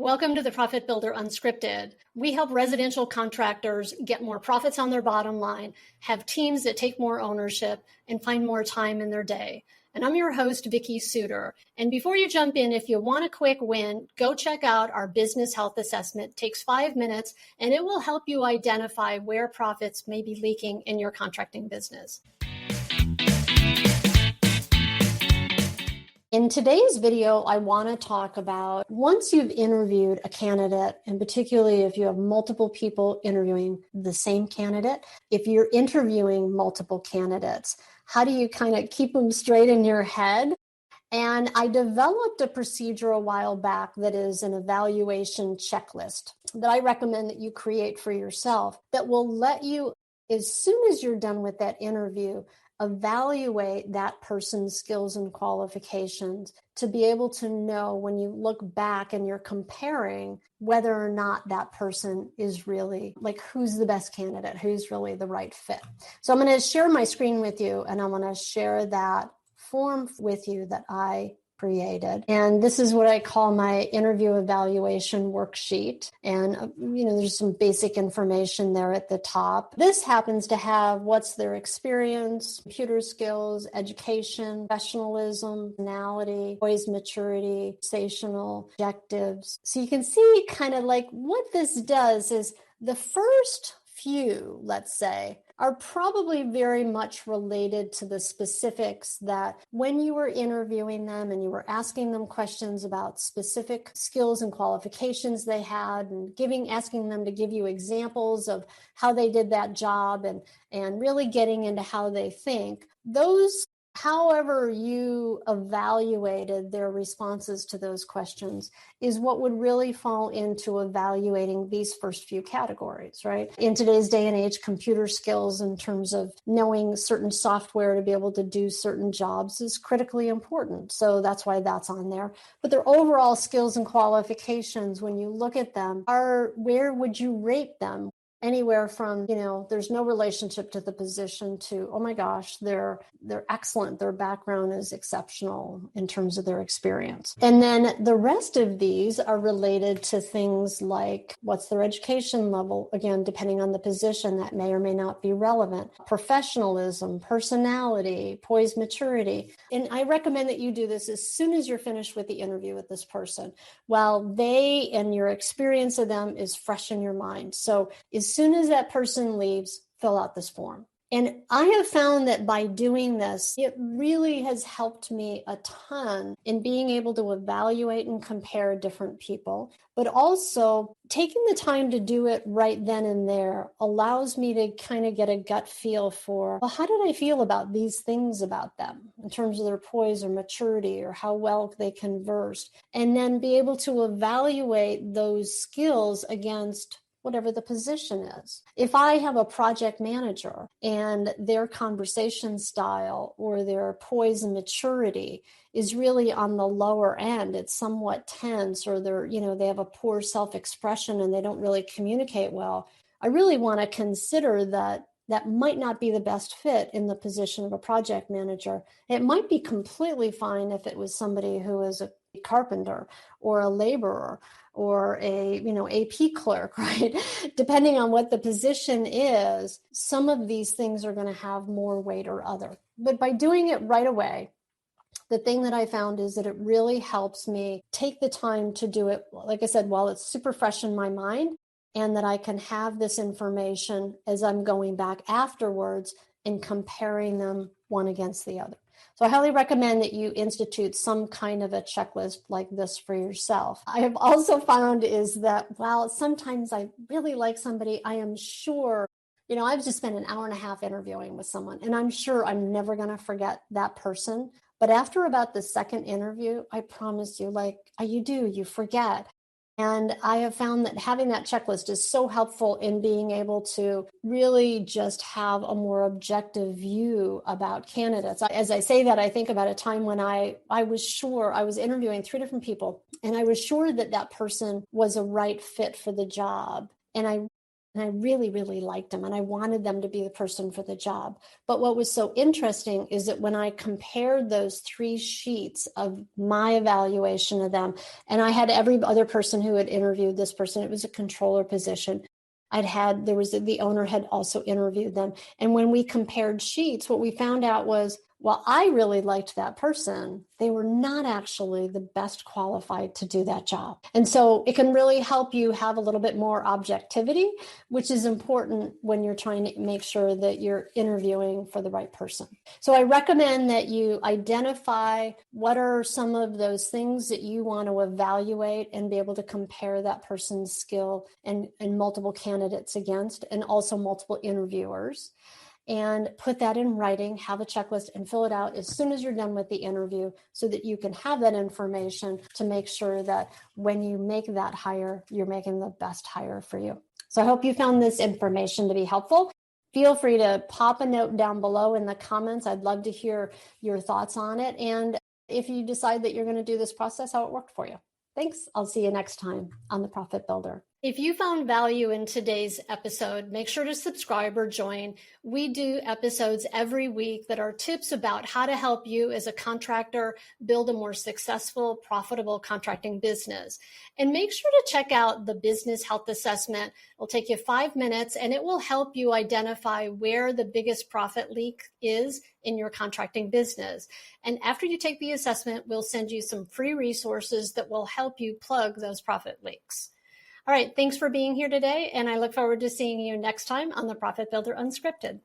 Welcome to the Profit Builder Unscripted. We help residential contractors get more profits on their bottom line, have teams that take more ownership, and find more time in their day. And I'm your host, Vicki Suter. And before you jump in, if you want a quick win, go check out our business health assessment. It takes 5 minutes, and it will help you identify where profits may be leaking in your contracting business. In today's video, I want to talk about once you've interviewed a candidate, and particularly if you have multiple people interviewing the same candidate, if you're interviewing multiple candidates, how do you kind of keep them straight in your head? And I developed a procedure a while back that is an evaluation checklist that I recommend that you create for yourself that will let you, as soon as you're done with that interview, evaluate that person's skills and qualifications to be able to know when you look back and you're comparing whether or not that person is really, like, who's the best candidate, who's really the right fit. So I'm going to share my screen with you, and I'm going to share that form with you that I created. And this is what I call my interview evaluation worksheet. And, there's some basic information there at the top. This happens to have what's their experience, computer skills, education, professionalism, personality, poise, maturity, conversational objectives. So you can see kind of like what this does is the first few, let's say, are probably very much related to the specifics that when you were interviewing them and you were asking them questions about specific skills and qualifications they had and asking them to give you examples of how they did that job and really getting into how they think, those, however you evaluated their responses to those questions is what would really fall into evaluating these first few categories, right? In today's day and age, computer skills in terms of knowing certain software to be able to do certain jobs is critically important. So that's why that's on there. But their overall skills and qualifications, when you look at them, where would you rate them? Anywhere from, there's no relationship to the position to, oh my gosh, they're excellent. Their background is exceptional in terms of their experience. And then the rest of these are related to things like what's their education level, again, depending on the position that may or may not be relevant, professionalism, personality, poise, maturity. And I recommend that you do this as soon as you're finished with the interview with this person, while they and your experience of them is fresh in your mind. So as soon as that person leaves, fill out this form. And I have found that by doing this, it really has helped me a ton in being able to evaluate and compare different people. But also taking the time to do it right then and there allows me to kind of get a gut feel for, well, how did I feel about these things about them in terms of their poise or maturity or how well they conversed, and then be able to evaluate those skills against whatever the position is. If I have a project manager and their conversation style or their poise and maturity is really on the lower end, it's somewhat tense, or they have a poor self-expression and they don't really communicate well, I really want to consider that might not be the best fit in the position of a project manager. It might be completely fine if it was somebody who is a carpenter or a laborer or a AP clerk, right? Depending on what the position is, some of these things are going to have more weight or other. But by doing it right away, the thing that I found is that it really helps me take the time to do it, like I said, while it's super fresh in my mind, and that I can have this information as I'm going back afterwards and comparing them one against the other. So I highly recommend that you institute some kind of a checklist like this for yourself. I have also found is that while sometimes I really like somebody, I am sure, I've just spent an hour and a half interviewing with someone, and I'm sure I'm never going to forget that person. But after about the second interview, I promise you, you forget. And I have found that having that checklist is so helpful in being able to really just have a more objective view about candidates. As I say that, I think about a time when I was sure I was interviewing 3 different people, and I was sure that person was a right fit for the job. And I and I really, really liked them, and I wanted them to be the person for the job. But what was so interesting is that when I compared those 3 sheets of my evaluation of them, and I had every other person who had interviewed this person, it was a controller position. The owner had also interviewed them. And when we compared sheets, what we found out was, while I really liked that person, they were not actually the best qualified to do that job. And so it can really help you have a little bit more objectivity, which is important when you're trying to make sure that you're interviewing for the right person. So I recommend that you identify what are some of those things that you want to evaluate and be able to compare that person's skill and multiple candidates against, and also multiple interviewers. And put that in writing, have a checklist, and fill it out as soon as you're done with the interview so that you can have that information to make sure that when you make that hire, you're making the best hire for you. So I hope you found this information to be helpful. Feel free to pop a note down below in the comments. I'd love to hear your thoughts on it. And if you decide that you're going to do this process, how it worked for you. Thanks. I'll see you next time on The Profit Builder. If you found value in today's episode, make sure to subscribe or join. We do episodes every week that are tips about how to help you as a contractor build a more successful, profitable contracting business. And make sure to check out the business health assessment. It'll take you 5 minutes, and it will help you identify where the biggest profit leak is in your contracting business. And after you take the assessment, we'll send you some free resources that will help you plug those profit leaks. All right, thanks for being here today, and I look forward to seeing you next time on The Profit Builder Unscripted.